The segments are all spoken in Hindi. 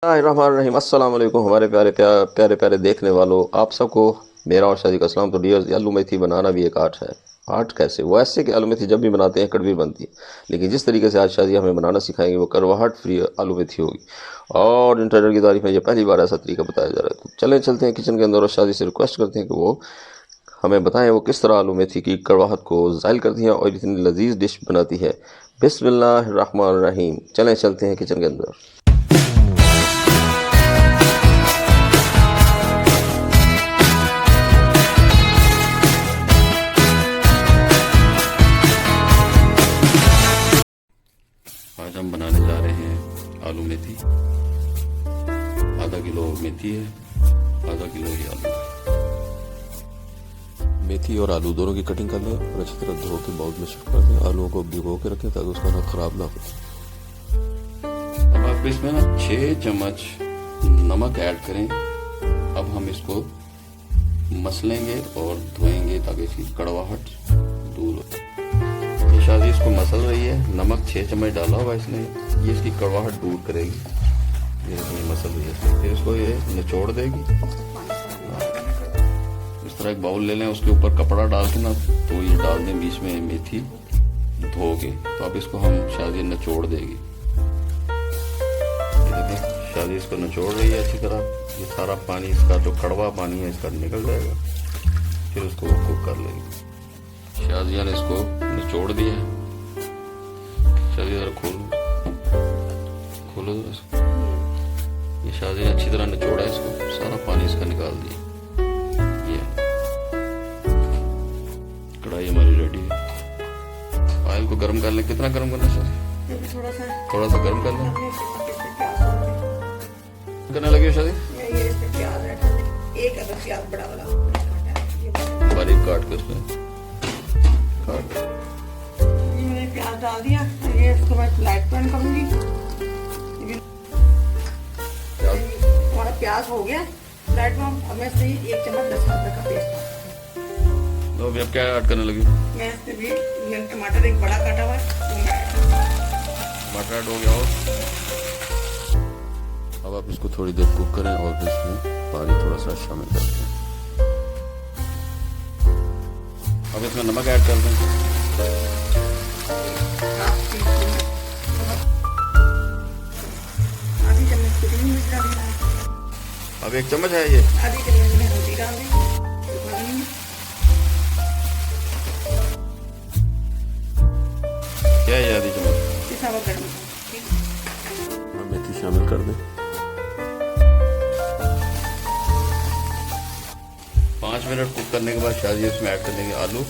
रहीम अस्सलाम वालेकुम हमारे प्यारे प्यारे प्यारे देखने वालों, आप सबको मेरा और शादी का सलाम। तो डियर्स, आलू मेथी बनाना भी एक आर्ट है। आर्ट कैसे? वो ऐसे कि आलू मेथी जब भी बनाते हैं कड़वी बनती है, लेकिन जिस तरीके से आज शादी हमें बनाना सिखाएंगे वो करवाहट फ्री आलू मेथी होगी। और इंटरनेट की तारीफ में ये पहली बार ऐसा तरीका बताया जा रहा है। तो चलते हैं किचन के अंदर और शादी से रिक्वेस्ट करते हैं कि वो हमें बताएं वो किस तरह आलू मेथी की कड़वाहट को ज़ायल करती है और इतनी लजीज डिश बनाती है। बिस्मिल्लाहिर्रहमानिर्रहीम। चलते हैं किचन के अंदर। आज हम बनाने जा रहे हैं आलू मेथी। आधा किलो मेथी है, आधा किलो ही आलू है। मेथी और आलू दोनों की कटिंग कर लें और अच्छी तरह धो के बाउल में शिफ्ट कर दें। आलूओं को भिगो के रखें ताकि उसका रंग खराब ना हो। अब आप इसमें 6 चम्मच नमक ऐड करें। अब हम इसको मसलेंगे और धोएंगे ताकि इसकी कड़वाहट दूर हो। ये शादी इसको मसल रही है, नमक 6 चम्मच डाला हुआ इसने, ये इसकी कड़वाहट दूर करेगी। ये मसल रही है, फिर इसको ये निचोड़ देगी। इस तरह एक बाउल ले लें, उसके ऊपर कपड़ा डाल के ना तो ये डाल दें बीच में मेथी धो के। तो अब इसको हम शादी निचोड़ देगी। ये देखें शादी इसको निचोड़ रही है अच्छी तरह। ये सारा पानी, इसका जो कड़वा पानी है इसका निकल जाएगा, फिर उसको वो कुक कर लेगी। शादिया ने इसको निचोड़ दिया है। शादी जरा खोलो जरा इसको। ये शादी ने अच्छी तरह निचोड़ा है इसको, सारा पानी इसका निकाल दिया। कढ़ाई हमारी रेडी है। ऑयल को गर्म कर लें। कितना गर्म करना शादी? थोड़ा सा गर्म कर लें। करने लगे शादी? एक अदर प्याज बड़ा वाला बारीक काट के उसमें मैंने प्याज डाल दिया। ये इसको मैं लाइट टर्न करूंगी। हमारा प्याज हो गया लाइट में। अब मैं इसमें 1 चम्मच लहसुन अदरक का पेस्ट। तो अभी आप क्या ऐड करने लगी? मैं इसमें भी टमाटर एक बड़ा काटा हुआ है। टमाटर ऐड हो गया। और अब आप इसको थोड़ी देर कुक करें और फिर इसमें पानी थोड़ा सा शामिल कर दें। अब इसमें नमक ऐड कर दें। आधी चम्मच कुटी मिर्च डाल दी। अब 1 चम्मच है ये। आधी चम्मच में हल्दी डाल दी। क्या है आधी चम्मच? मेथी शामिल कर दें। 5 मिनट कुक करने के बाद शादी इसमें ऐड कर देंगे आलू।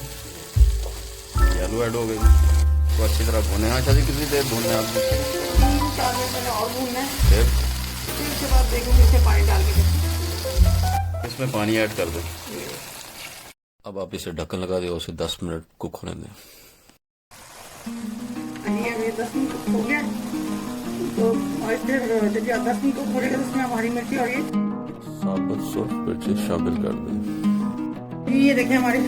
ये आलू ऐड हो गए तो अच्छी तरह भुने। हाँ शादी कितनी देर भूनना है आपको? 3-4 मिनट और भूनना है। फिर उसके बाद देखूंगी इसमें पानी डाल के। इसमें पानी ऐड कर दें। अब आप इसे ढक्कन लगा दें और उसे 10 मिनट कुक होने दें। ये 10 मिनट कुक हो गया तो और इसमें जब 10 मिनट कुक हो जाएगा तो इसमें हरी मिर्ची और ये साबुत सुर्ख मिर्ची शामिल कर दें। ये देखिए हमारे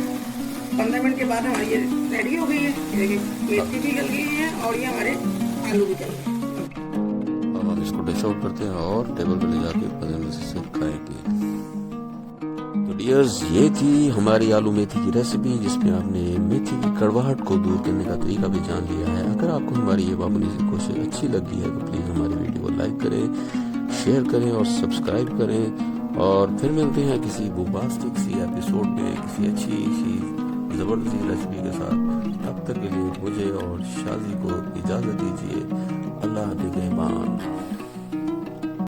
15 मिनट के बाद हमारी ये रेडी हो गई है। ये देखिए मेथी भी गल गई है और ये हमारे आलू भी गल गए। अब हम इसको डिश आउट करते हैं और टेबल पर ले जाके 15 मिनट से सिर्फ खाएंगे। तो डियर्स, ये थी हमारी आलू मेथी की रेसिपी जिसमें आपने मेथी की कड़वाहट को दूर करने का तरीका भी जान लिया है। अगर आपको हमारी ये बाबूनी सी कोशिश अच्छी लगी है तो प्लीज़ हमारी वीडियो को लाइक करें, शेयर करें और सब्सक्राइब करें। और फिर मिलते हैं किसी बोम्बास्टिक सी एपिसोड में किसी अच्छी सी ज़बरदस्त रेसिपी के साथ। तब तक के लिए मुझे और शादी को इजाज़त दीजिए। अल्लाह निगहबान।